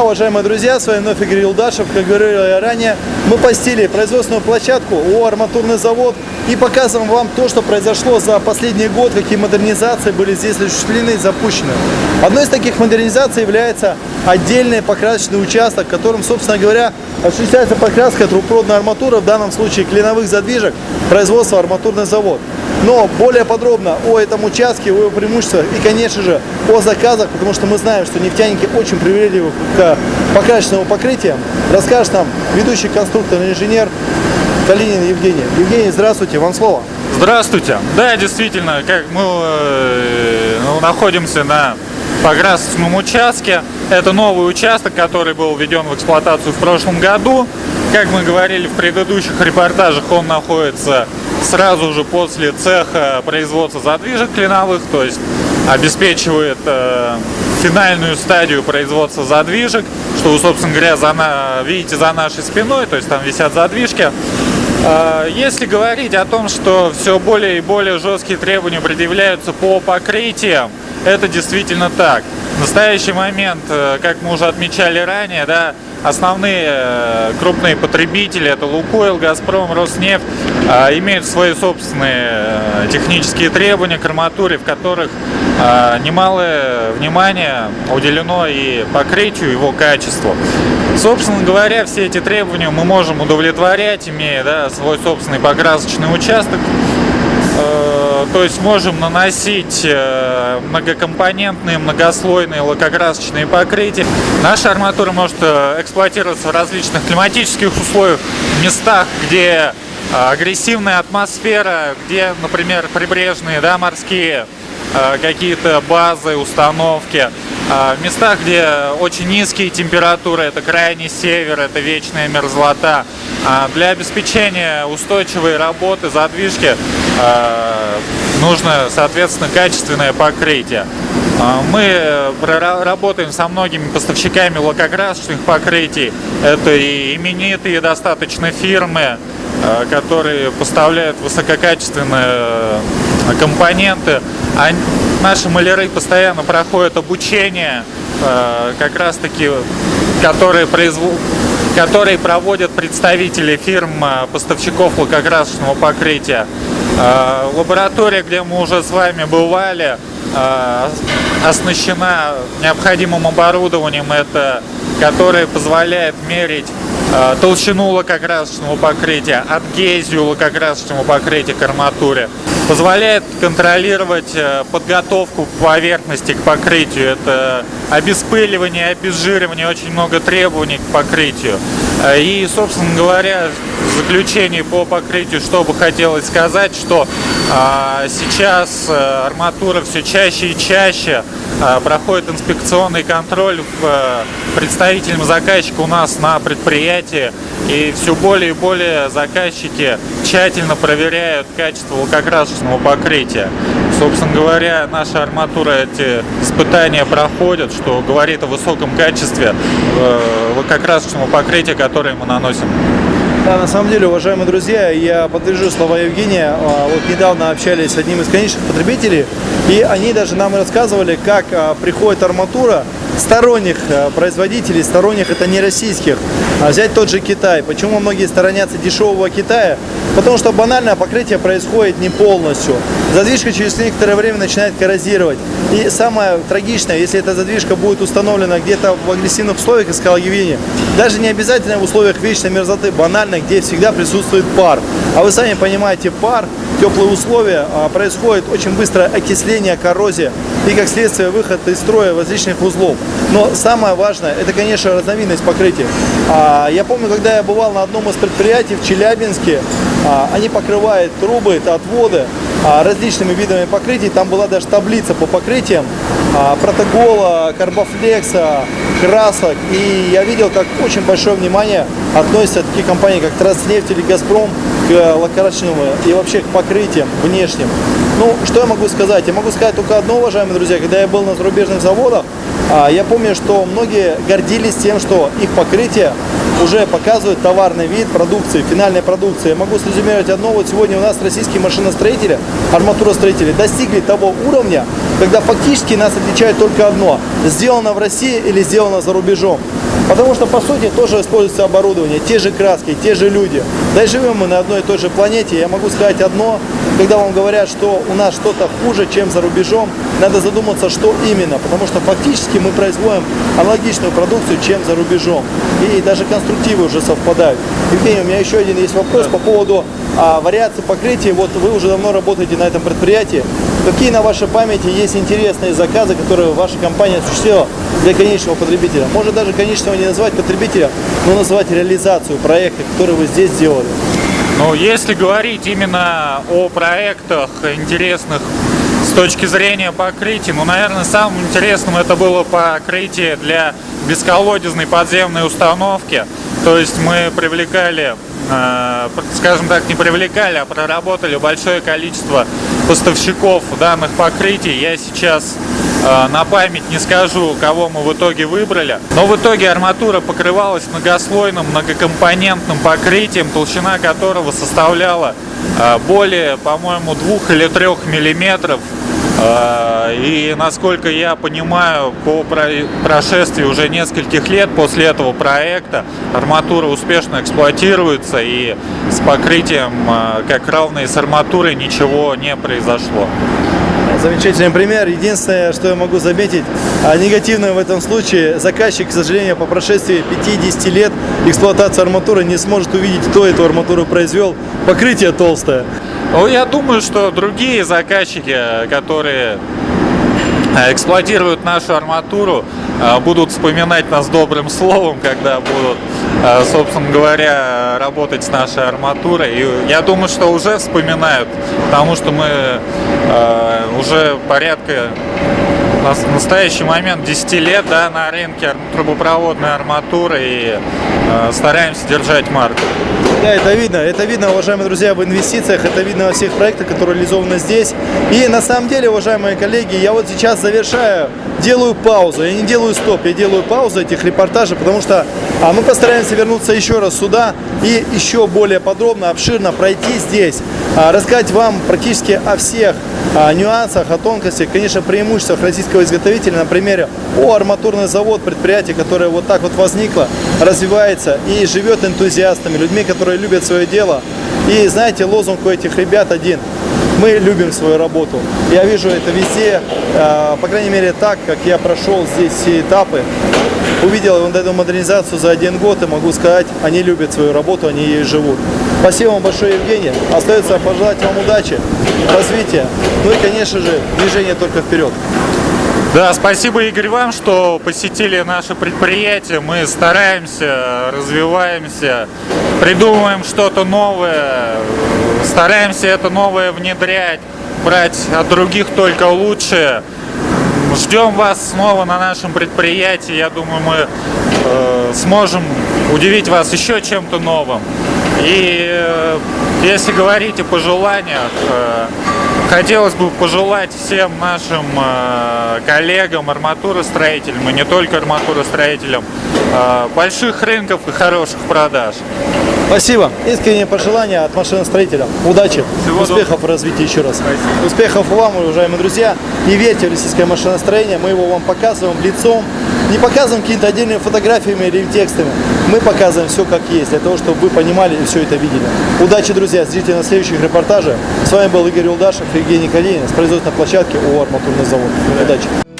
Да, уважаемые друзья, с вами вновь Игорь Юлдашев. Как говорил я ранее, мы посетили производственную площадку ООО «Арматурный завод» и показываем вам то, что произошло за последний год, какие модернизации были здесь осуществлены и запущены. Одной из таких модернизаций является отдельный покрасочный участок, в котором, собственно говоря, осуществляется покраска трубопроводной арматуры, в данном случае клиновых задвижек, производства «Арматурный завод». Но более подробно о этом участке, о его преимуществах и, конечно же, о заказах, потому что мы знаем, что нефтяники очень привередливы к покрасочному покрытию, расскажет нам ведущий конструктор и инженер Калинин Евгений. Евгений, здравствуйте, вам слово. Здравствуйте. Да, действительно, как мы находимся на покрасочном участке. Это новый участок, который был введен в эксплуатацию в прошлом году. Как мы говорили в предыдущих репортажах, он находится сразу же после цеха производства задвижек клиновых, то есть обеспечивает финальную стадию производства задвижек, что вы, собственно говоря, видите за нашей спиной, то есть там висят задвижки. Если говорить о том, что все более и более жесткие требования предъявляются по покрытиям, это действительно так. В настоящий момент, как мы уже отмечали ранее, да, основные крупные потребители, это Лукойл, Газпром, Роснефть, имеют свои собственные технические требования к арматуре, в которых немалое внимание уделено и покрытию, его качеству. Собственно говоря, все эти требования мы можем удовлетворять, имея свой собственный покрасочный участок. То есть можем наносить многокомпонентные, многослойные лакокрасочные покрытия. Наша арматура может эксплуатироваться в различных климатических условиях, в местах, где агрессивная атмосфера, где, например, прибрежные, морские какие-то базы, установки, в местах, где очень низкие температуры, это крайний север, это вечная мерзлота. Для обеспечения устойчивой работы задвижки нужно, соответственно, качественное покрытие. Мы работаем со многими поставщиками лакокрасочных покрытий. Это и именитые достаточно фирмы, которые поставляют высококачественные компоненты. Наши маляры постоянно проходят обучение, как раз таки, которые проводят представители фирм поставщиков лакокрасочного покрытия. Лаборатория, где мы уже с вами бывали, оснащена необходимым оборудованием, которое позволяет мерить толщину лакокрасочного покрытия, адгезию лакокрасочного покрытия к арматуре, позволяет контролировать подготовку поверхности к покрытию. Это обеспыливание, обезжиривание, очень много требований к покрытию. И, собственно говоря, в заключении по покрытию, что бы хотелось сказать, что сейчас арматура все чаще и чаще проходит инспекционный контроль представителям заказчика у нас на предприятии, и все более и более заказчики тщательно проверяют качество лакокрасочного покрытия. Собственно говоря, наша арматура эти испытания проходит, что говорит о высоком качестве лакокрасочного покрытия, которое мы наносим. Да, на самом деле, уважаемые друзья, я подтвержу слова Евгения. Вот недавно общались с одним из конечных потребителей, и они даже нам рассказывали, как приходит арматура сторонних производителей, сторонних, это не российских. Взять тот же Китай. Почему многие сторонятся дешевого Китая? Потому что банальное покрытие происходит не полностью. Задвижка через некоторое время начинает коррозировать. И самое трагичное, если эта задвижка будет установлена где-то в агрессивных условиях, как сказал Евгений, даже не обязательно в условиях вечной мерзлоты, банально, где всегда присутствует пар. А вы сами понимаете, пар, теплые условия, происходит очень быстрое окисление, коррозия и, как следствие, выход из строя различных узлов. Но самое важное, это, конечно, разновидность покрытия. Я помню, когда я бывал на одном из предприятий в Челябинске, они покрывают трубы, отводы различными видами покрытий. Там была даже таблица по покрытиям протокола, карбофлекса, красок. И я видел, как очень большое внимание относятся такие компании, как Транснефть или Газпром, к лакокрасочному и вообще к покрытиям внешним. Ну, что я могу сказать? Я могу сказать только одно, уважаемые друзья. Когда я был на зарубежных заводах, я помню, что многие гордились тем, что их покрытие уже показывает товарный вид продукции, финальной продукции. Я могу срезюмировать одно. Вот сегодня у нас российские машиностроители, арматуростроители достигли того уровня, когда фактически нас отличает только одно: сделано в России или сделано за рубежом. Потому что, по сути, тоже используется оборудование, те же краски, те же люди. Да и живем мы на одной и той же планете. Я могу сказать одно: когда вам говорят, что у нас что-то хуже, чем за рубежом, надо задуматься, что именно. Потому что фактически мы производим аналогичную продукцию, чем за рубежом. И даже конструктивы уже совпадают. Евгений, у меня еще один есть вопрос по поводу вариации покрытия. Вот вы уже давно работаете на этом предприятии. Какие на вашей памяти есть интересные заказы, которые ваша компания осуществила для конечного потребителя? Может даже конечного не называть потребителя, но назвать реализацию проекта, который вы здесь сделали. Ну, если говорить именно о проектах интересных с точки зрения покрытия, ну, наверное, самым интересным это было покрытие для бесколодезной подземной установки. То есть мы привлекали, скажем так, не привлекали, а проработали большое количество поставщиков данных покрытий. Я сейчас на память не скажу, кого мы в итоге выбрали, но в итоге арматура покрывалась многослойным, многокомпонентным покрытием, толщина которого составляла более, по-моему, 2 или 3 миллиметров. И, насколько я понимаю, по прошествии уже нескольких лет после этого проекта арматура успешно эксплуатируется, и с покрытием, как равной с арматурой, ничего не произошло. Замечательный пример. Единственное, что я могу заметить, негативно в этом случае: заказчик, к сожалению, по прошествии 50 лет эксплуатации арматуры не сможет увидеть, кто эту арматуру произвел. Покрытие толстое. Ну, я думаю, что другие заказчики, которые эксплуатируют нашу арматуру, будут вспоминать нас добрым словом, когда будут, собственно говоря, работать с нашей арматурой. И я думаю, что уже вспоминают, потому что мы уже порядка, в настоящий момент, 10 лет, да, на рынке трубопроводной арматуры, и стараемся держать марку. Да, это видно, уважаемые друзья, в инвестициях, это видно во всех проектах, которые реализованы здесь. И на самом деле, уважаемые коллеги, я вот сейчас завершаю, делаю паузу, я не делаю стоп, я делаю паузу этих репортажей, потому что мы постараемся вернуться еще раз сюда и еще более подробно, обширно пройти здесь, рассказать вам практически о всех нюансах, о тонкостях, конечно, преимуществах российского изготовителя, на примере арматурный завод, предприятие, которое вот так вот возникло, развивается и живет энтузиастами, людьми, которые любят свое дело. И знаете, лозунг у этих ребят один: мы любим свою работу. Я вижу это везде, по крайней мере так, как я прошел здесь все этапы, увидел вот эту модернизацию за 1 год, и могу сказать, они любят свою работу, они ею живут. Спасибо вам большое, Евгений. Остается пожелать вам удачи, развития, ну и, конечно же, движения только вперед. Да, спасибо, Игорь, вам, что посетили наше предприятие. Мы стараемся, развиваемся, придумываем что-то новое, стараемся это новое внедрять, брать от других только лучшее. Ждем вас снова на нашем предприятии. Я думаю, мы сможем удивить вас еще чем-то новым. И если говорить о пожеланиях, хотелось бы пожелать всем нашим коллегам, арматуростроителям, и не только арматуростроителям, больших рынков и хороших продаж. Спасибо. Искреннее пожелание от машиностроителя. Удачи, успехов в развитии еще раз. Спасибо. Успехов вам, уважаемые друзья. Не верьте в российское машиностроение. Мы его вам показываем лицом. Не показываем какими-то отдельными фотографиями или текстами. Мы показываем все как есть, для того, чтобы вы понимали и все это видели. Удачи, друзья. Ждите на следующих репортажах. С вами был Игорь Юлдашев и Евгений Калинин с производственной площадки ООО «Арматурный завод». Удачи.